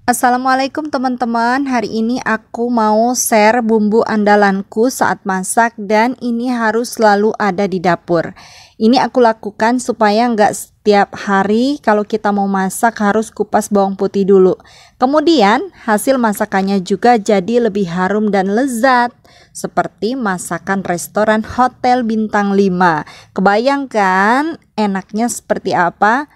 Assalamualaikum teman-teman, hari ini aku mau share bumbu andalanku saat masak dan ini harus selalu ada di dapur. Ini aku lakukan supaya nggak setiap hari kalau kita mau masak harus kupas bawang putih dulu. Kemudian hasil masakannya juga jadi lebih harum dan lezat, seperti masakan restoran hotel bintang 5. Kebayangkan enaknya seperti apa?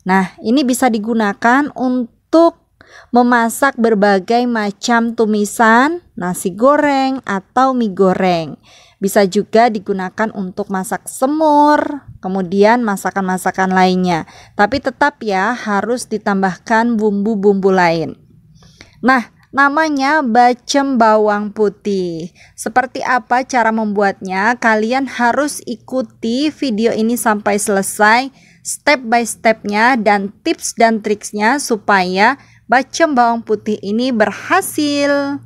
Nah, ini bisa digunakan untuk memasak berbagai macam tumisan, nasi goreng, atau mie goreng. Bisa juga digunakan untuk masak semur, kemudian masakan-masakan lainnya. Tapi tetap ya harus ditambahkan bumbu-bumbu lain. Nah, namanya bacem bawang putih. Seperti apa cara membuatnya? Kalian harus ikuti video ini sampai selesai, step by stepnya dan tips dan triksnya supaya bacem bawang putih ini berhasil.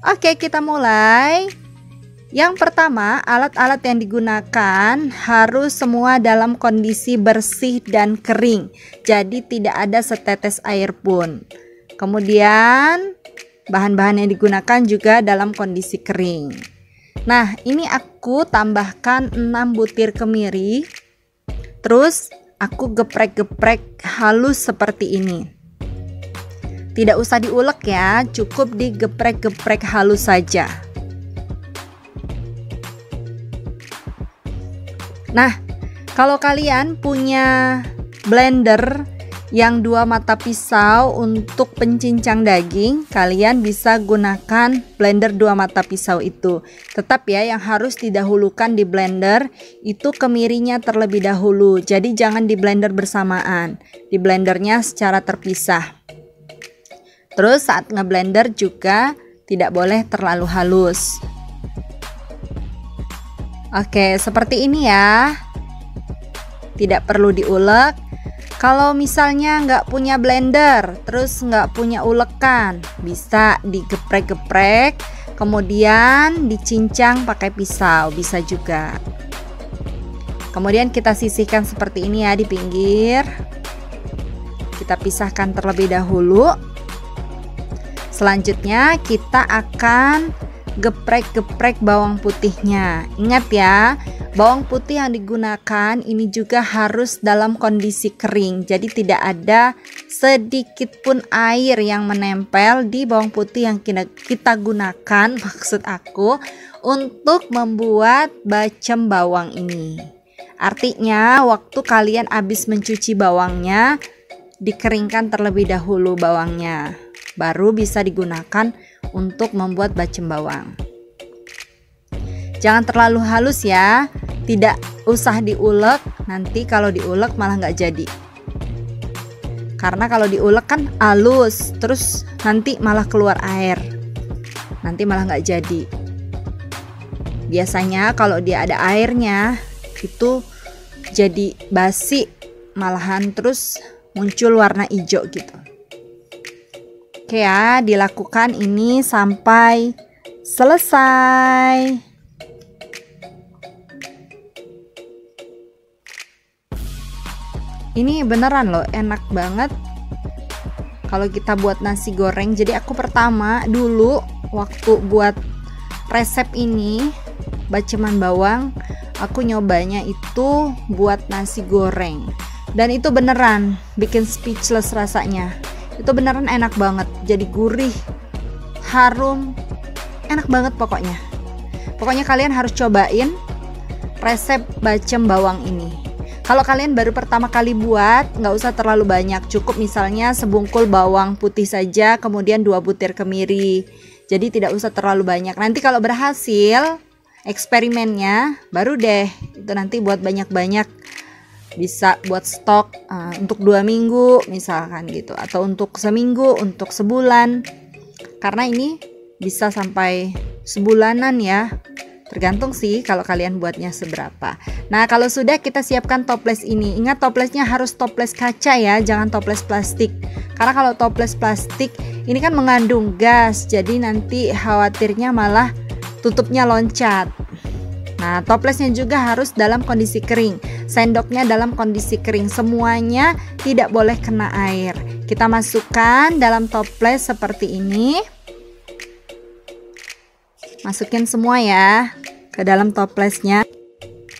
Oke, kita mulai. Yang pertama, alat-alat yang digunakan harus semua dalam kondisi bersih dan kering. Jadi tidak ada setetes air pun. Kemudian bahan-bahan yang digunakan juga dalam kondisi kering. Nah, ini aku tambahkan 6 butir kemiri. Terus aku geprek-geprek halus seperti ini. Tidak usah diulek ya, cukup digeprek-geprek halus saja. Nah, kalau kalian punya blender yang 2 mata pisau untuk pencincang daging, kalian bisa gunakan blender 2 mata pisau itu. Tetap ya, yang harus didahulukan di blender itu kemirinya terlebih dahulu. Jadi jangan di blender bersamaan, di blendernya secara terpisah. Terus saat ngeblender juga tidak boleh terlalu halus. Oke, seperti ini ya. Tidak perlu diulek. Kalau misalnya nggak punya blender, terus nggak punya ulekan, bisa digeprek-geprek, kemudian dicincang pakai pisau, bisa juga. Kemudian kita sisihkan seperti ini ya di pinggir. Kita pisahkan terlebih dahulu. Selanjutnya kita akan geprek-geprek bawang putihnya. Ingat ya, bawang putih yang digunakan ini juga harus dalam kondisi kering. Jadi tidak ada sedikit pun air yang menempel di bawang putih yang kita gunakan, maksud aku, untuk membuat bacem bawang ini. Artinya waktu kalian habis mencuci bawangnya, dikeringkan terlebih dahulu bawangnya. Baru bisa digunakan untuk membuat bacem bawang. Jangan terlalu halus ya, tidak usah diulek, nanti kalau diulek malah nggak jadi. Karena kalau diulek kan halus, terus nanti malah keluar air, nanti malah nggak jadi. Biasanya kalau dia ada airnya, itu jadi basi, malahan terus muncul warna hijau gitu. Oke ya, dilakukan ini sampai selesai. Ini beneran loh, enak banget kalau kita buat nasi goreng. Jadi aku pertama dulu waktu buat resep ini, baceman bawang, aku nyobanya itu buat nasi goreng. Dan itu beneran bikin speechless rasanya. Itu beneran enak banget, jadi gurih, harum, enak banget pokoknya. Pokoknya kalian harus cobain resep bacem bawang ini. Kalau kalian baru pertama kali buat, nggak usah terlalu banyak, cukup misalnya sebungkul bawang putih saja, kemudian 2 butir kemiri. Jadi tidak usah terlalu banyak. Nanti kalau berhasil eksperimennya, baru deh itu nanti buat banyak-banyak. Bisa buat stok untuk 2 minggu misalkan gitu, atau untuk seminggu, untuk sebulan. Karena ini bisa sampai sebulanan ya, tergantung sih kalau kalian buatnya seberapa. Nah, kalau sudah, kita siapkan toples ini. Ingat, toplesnya harus toples kaca ya, jangan toples plastik. Karena kalau toples plastik ini kan mengandung gas, jadi nanti khawatirnya malah tutupnya loncat. Nah, toplesnya juga harus dalam kondisi kering, sendoknya dalam kondisi kering, semuanya tidak boleh kena air. Kita masukkan dalam toples seperti ini. Masukin semua ya ke dalam toplesnya.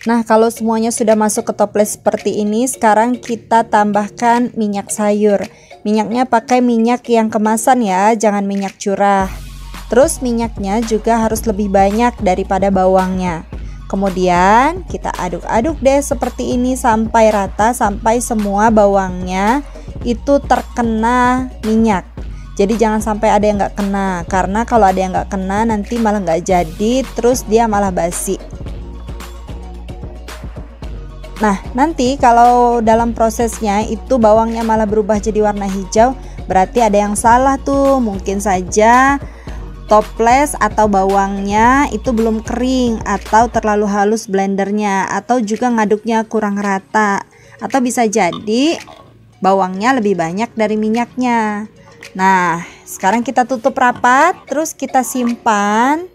Nah, kalau semuanya sudah masuk ke toples seperti ini, sekarang kita tambahkan minyak sayur. Minyaknya pakai minyak yang kemasan ya, jangan minyak curah. Terus minyaknya juga harus lebih banyak daripada bawangnya. Kemudian kita aduk-aduk deh seperti ini sampai rata, sampai semua bawangnya itu terkena minyak. Jadi jangan sampai ada yang nggak kena, karena kalau ada yang nggak kena nanti malah nggak jadi, terus dia malah basi. Nah, nanti kalau dalam prosesnya itu bawangnya malah berubah jadi warna hijau, berarti ada yang salah tuh. Mungkin saja toples atau bawangnya itu belum kering, atau terlalu halus blendernya, atau juga ngaduknya kurang rata, atau bisa jadi bawangnya lebih banyak dari minyaknya. Nah, sekarang kita tutup rapat, terus kita simpan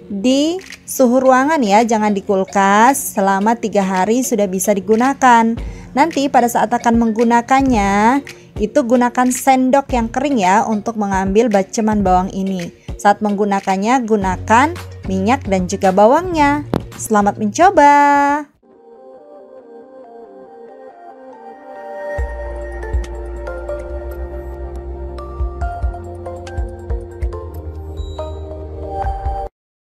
di suhu ruangan ya, jangan di kulkas. Selama 3 hari sudah bisa digunakan. Nanti pada saat akan menggunakannya, itu gunakan sendok yang kering ya untuk mengambil baceman bawang ini. Saat menggunakannya, gunakan minyak dan juga bawangnya. Selamat mencoba.